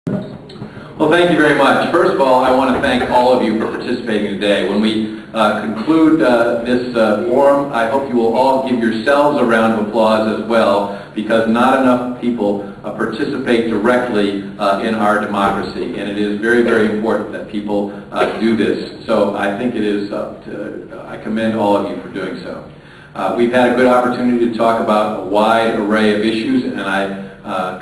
Well, thank you very much. First of all, I want to thank all of you for participating today. When we conclude this forum, I hope you will all give yourselves a round of applause as well, because not enough people participate directly in our democracy, and it is very, very important that people do this. So I think it is, I commend all of you for doing so. We've had a good opportunity to talk about a wide array of issues, and I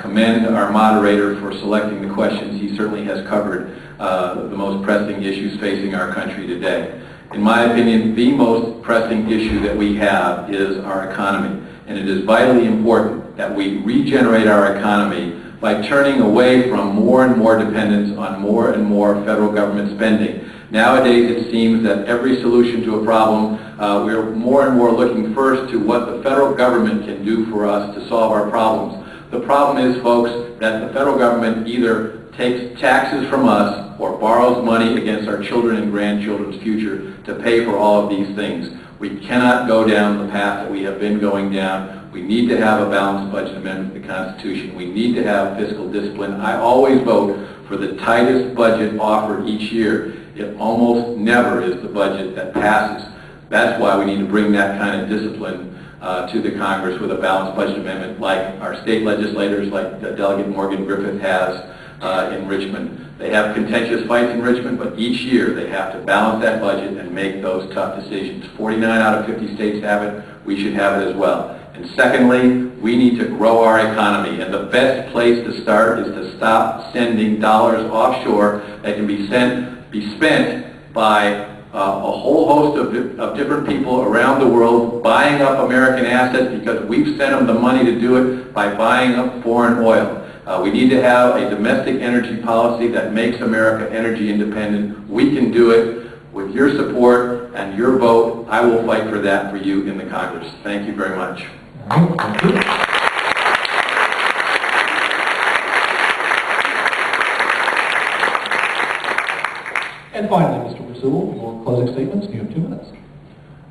commend our moderator for selecting the questions. He certainly has covered the most pressing issues facing our country today. In my opinion, the most pressing issue that we have is our economy, and it is vitally important that we regenerate our economy by turning away from more and more dependence on more and more federal government spending. Nowadays, it seems that every solution to a problem, we're more and more looking first to what the federal government can do for us to solve our problems. The problem is, folks, that the federal government either takes taxes from us or borrows money against our children and grandchildren's future to pay for all of these things. We cannot go down the path that we have been going down. We need to have a balanced budget amendment to the Constitution. We need to have fiscal discipline. I always vote for the tightest budget offered each year. It almost never is the budget that passes. That's why we need to bring that kind of discipline to the Congress with a balanced budget amendment like our state legislators, like Delegate Morgan Griffith has in Richmond. They have contentious fights in Richmond, but each year they have to balance that budget and make those tough decisions. 49 out of 50 states have it. We should have it as well. And secondly, we need to grow our economy, and the best place to start is to stop sending dollars offshore that can be spent by a whole host of different people around the world buying up American assets because we've sent them the money to do it by buying up foreign oil. We need to have a domestic energy policy that makes America energy independent. We can do it. With your support and your vote, I will fight for that for you in the Congress. Thank you very much. Thank you. And finally, Mr. Rasool, for closing statements, you have 2 minutes.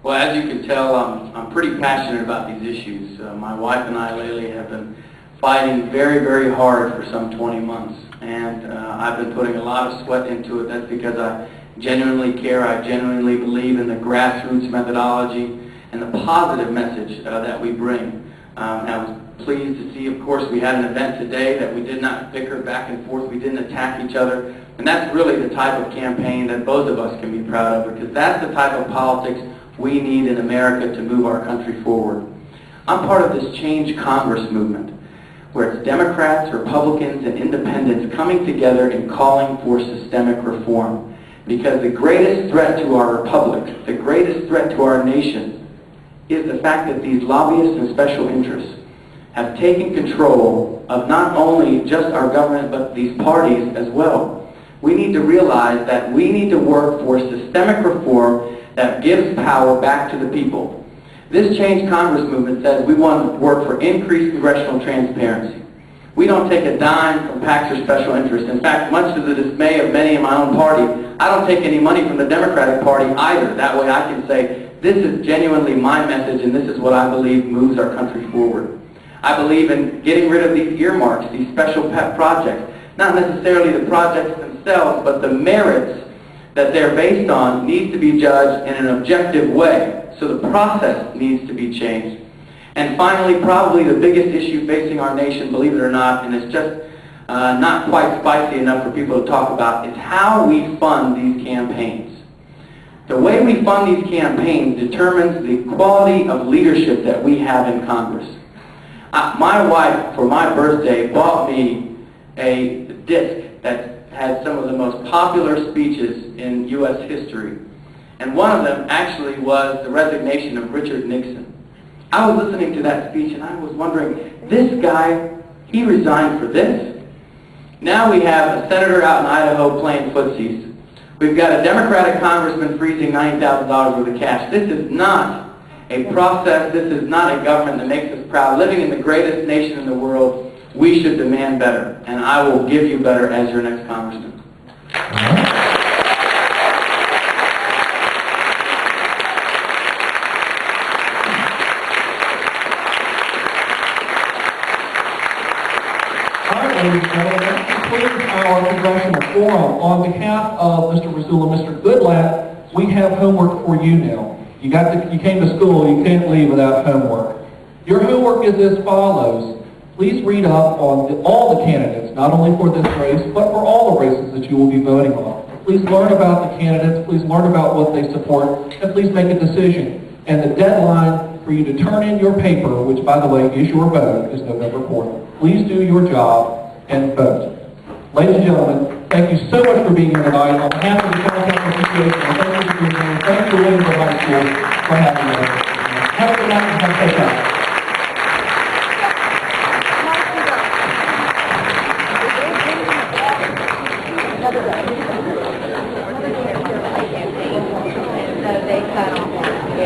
Well, as you can tell, I'm pretty passionate about these issues. My wife and I lately have been fighting very, very hard for some 20 months, and I've been putting a lot of sweat into it. That's because I genuinely care. I genuinely believe in the grassroots methodology and the positive message that we bring. I was pleased to see, of course, we had an event today that we did not bicker back and forth. We didn't attack each other. And that's really the type of campaign that both of us can be proud of, because that's the type of politics we need in America to move our country forward. I'm part of this Change Congress movement, where it's Democrats, Republicans, and Independents coming together and calling for systemic reform. Because the greatest threat to our republic, the greatest threat to our nation, is the fact that these lobbyists and special interests have taken control of not only just our government, but these parties as well. We need to realize that we need to work for systemic reform that gives power back to the people. This Change Congress movement says we want to work for increased congressional transparency. We don't take a dime from PACs or special interests. In fact, much to the dismay of many in my own party, I don't take any money from the Democratic Party either. That way I can say, this is genuinely my message, and this is what I believe moves our country forward. I believe in getting rid of these earmarks, these special pet projects. Not necessarily the projects themselves, but the merits that they're based on needs to be judged in an objective way. So the process needs to be changed. And finally, probably the biggest issue facing our nation, believe it or not, and it's just not quite spicy enough for people to talk about, is how we fund these campaigns. The way we fund these campaigns determines the quality of leadership that we have in Congress. My wife, for my birthday, bought me a disc that had some of the most popular speeches in U.S. history. And one of them actually was the resignation of Richard Nixon. I was listening to that speech and I was wondering, this guy, he resigned for this? Now we have a senator out in Idaho playing footsies. We've got a Democratic congressman freezing $90,000 worth of cash. This is not a process. This is not a government that makes us proud. Living in the greatest nation in the world, we should demand better, and I will give you better as your next congressman. All right, ladies and gentlemen, that concludes our congressional forum. On behalf of Mr. Rasul and Mr. Goodlatte, we have homework for you now. You came to school, you can't leave without homework. Your homework is as follows. Please read up on all the candidates, not only for this race, but for all the races that you will be voting on. Please learn about the candidates, please learn about what they support, and please make a decision. And the deadline for you to turn in your paper, which by the way is your vote, is November 4th. Please do your job and vote. Ladies and gentlemen, thank you so much for being here tonight. On behalf of the Council Association, thank you for being here. Thank you, Williamsville High School, for having us. Have a good night and have a safe night.